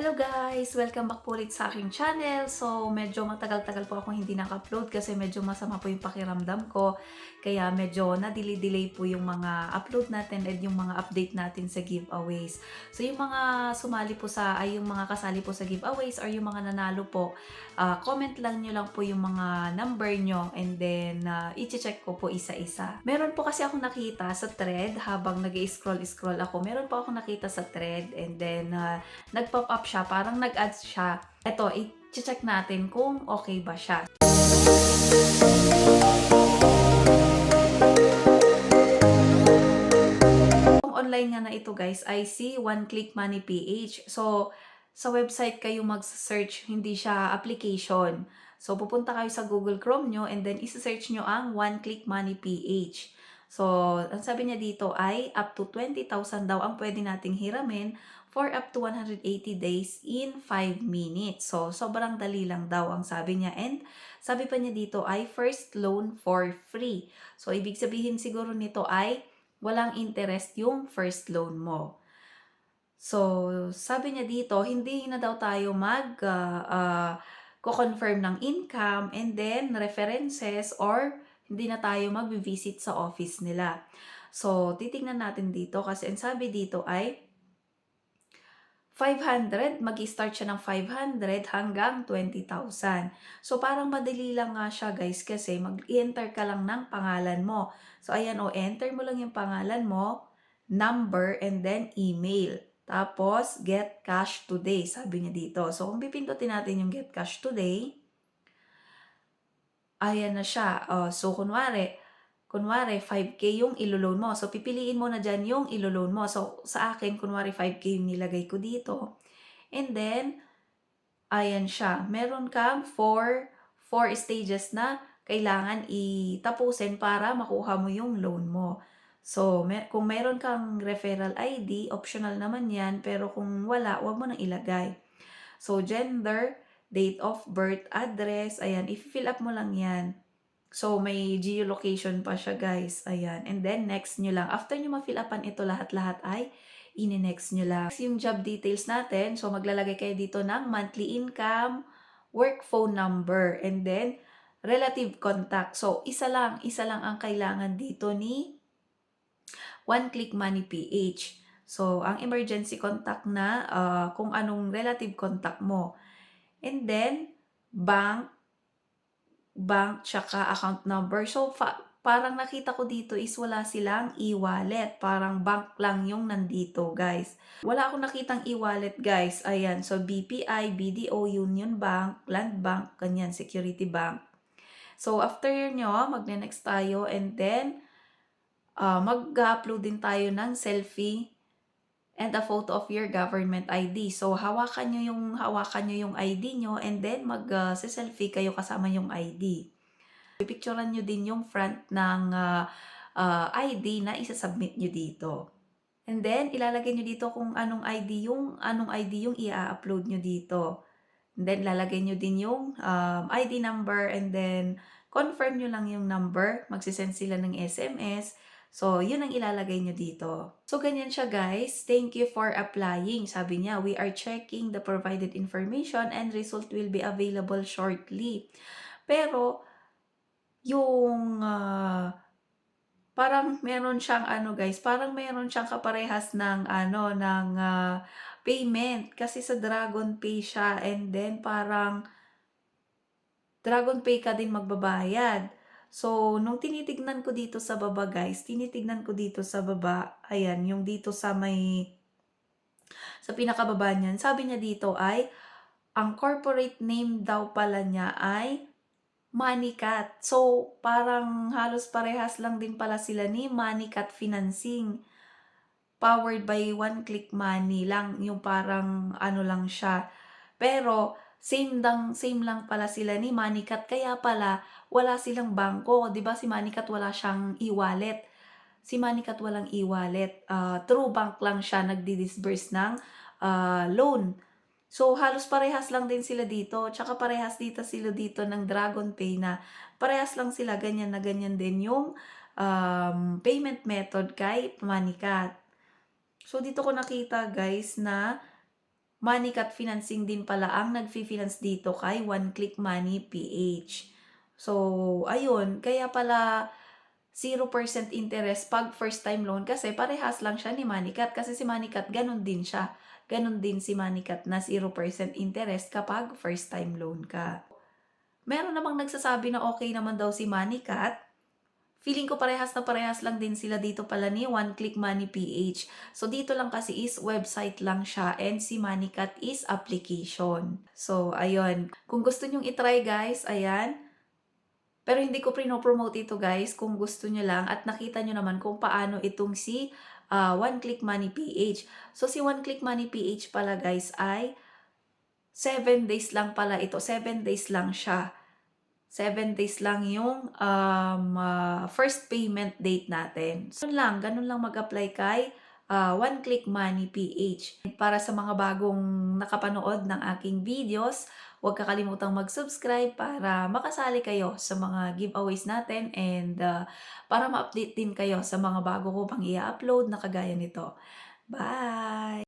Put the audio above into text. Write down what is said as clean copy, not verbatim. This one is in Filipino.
Hello guys! Welcome back po ulit sa aking channel. So, medyo matagal-tagal po ako hindi naka-upload kasi medyo masama po yung pakiramdam ko. Kaya medyo na-delay po yung mga upload natin and yung mga update natin sa giveaways. So, yung mga sumali po yung mga kasali po sa giveaways or yung mga nanalo po, comment lang nyo lang po yung mga number nyo and then i-check ko po isa-isa. Meron po kasi ako nakita sa thread habang nag-scroll-scroll ako. Meron po ako nakita sa thread and then nag-pop up siya, parang nag-ads siya. Eto, i-check natin kung okay ba siya. Yung online nga na ito guys ay si One Click Money PH. So, sa website kayo mag-search, hindi siya application. So, pupunta kayo sa Google Chrome nyo and then isa-search nyo ang One Click Money PH. So, ang sabi niya dito ay up to 20,000 daw ang pwede nating hiramin for up to 180 days in 5 minutes. So, sobrang dali lang daw ang sabi niya. And sabi pa niya dito ay first loan for free. So, ibig sabihin siguro nito ay walang interest yung first loan mo. So, sabi niya dito, hindi na daw tayo ko-confirm ng income and then references or hindi na tayo mag-visit sa office nila. So, titingnan natin dito kasi ang sabi dito ay 500, mag-start siya ng 500 hanggang 20,000. So, parang madali lang nga siya guys kasi mag-enter ka lang ng pangalan mo. So, ayan enter mo lang yung pangalan mo, number, and then email. Tapos, get cash today, sabi niya dito. So, kung pipindutin natin yung get cash today, ayan na siya. So, kunwari 5K yung ilo-loan mo. So, pipiliin mo na dyan yung ilo-loan mo. So, sa akin, kunwari 5K yung nilagay ko dito. And then, ayan siya. Meron kang four stages na kailangan itapusin para makuha mo yung loan mo. So, kung meron kang referral ID, optional naman yan. Pero kung wala, wag mo nang ilagay. So, gender, date of birth, address, ayan, i-fill up mo lang yan. So, may geolocation pa siya guys. Ayan. And then, next nyo lang. After nyo ma-fill upan ito lahat-lahat ay ini-next nyo lang. Yung job details natin, so maglalagay kayo dito ng monthly income, work phone number, and then relative contact. So, isa lang ang kailangan dito ni One Click Money PH. So, ang emergency contact na kung anong relative contact mo. And then, bank, tsaka account number. So, parang nakita ko dito is wala silang e-wallet. Parang bank lang yung nandito, guys. Wala akong nakitang e-wallet, guys. Ayan. So, BPI, BDO, Union Bank, Land Bank, ganyan, Security Bank. So, after nyo, magne-next tayo and then, mag-upload din tayo ng selfie and a photo of your government ID. So, hawakan nyo yung ID nyo and then mag-selfie kayo kasama yung ID. Pipicturean nyo din yung front ng ID na isa-submit nyo dito. And then, ilalagay nyo dito kung anong ID yung i-upload nyo dito. And then, lalagay nyo din yung ID number and then, confirm nyo lang yung number. Magsisend sila ng SMS. So, yun ang ilalagay nyo dito. So, ganyan siya guys. Thank you for applying. Sabi niya, we are checking the provided information and result will be available shortly. Pero, yung parang meron siyang guys, parang meron siyang kaparehas ng payment kasi sa DragonPay siya and then parang DragonPay ka din magbabayad. So, nung tinitignan ko dito sa baba guys, ayan, yung dito sa pinakababa niyan, sabi niya dito ay, ang corporate name daw pala niya ay Moneycat. So, parang halos parehas lang din pala sila ni Moneycat Financing. Powered by One Click Money lang, yung parang lang siya. Pero, same lang pala sila ni Moneycat. Kaya pala, wala silang bangko. 'Di ba si Moneycat wala siyang e-wallet. Si Moneycat walang e-wallet. True bank lang siya nagdi-disburse ng loan. So, halos parehas lang din sila dito. Tsaka parehas sila dito ng DragonPay na parehas lang sila, ganyan na ganyan din yung payment method kay Moneycat. So, dito ko nakita guys na Moneycat Financing din pala ang nagfi-finance dito kay One Click Money PH. So, ayun, kaya pala 0% interest 'pag first time loan kasi parehas lang siya ni Moneycat kasi si Moneycat gano'n din siya. Gano'n din si Moneycat na 0% interest kapag first time loan ka. Meron namang nagsasabi na okay naman daw si Moneycat. Feeling ko parehas na parehas lang din sila dito pala ni One Click Money PH. So, dito lang kasi is website lang siya and si Moneycat is application. So, ayun. Kung gusto nyong itry guys, ayan. Pero hindi ko prino-promote ito guys kung gusto nyo lang at nakita nyo naman kung paano itong si One Click Money PH. So, si One Click Money PH pala guys ay 7 days lang pala ito. 7 days lang siya. 7 days lang yung first payment date natin. So, ganun lang mag-apply kay One Click Money PH. Para sa mga bagong nakapanood ng aking videos, huwag kakalimutang mag-subscribe para makasali kayo sa mga giveaways natin and para ma-update din kayo sa mga bago ko pang i-upload na kagaya nito. Bye!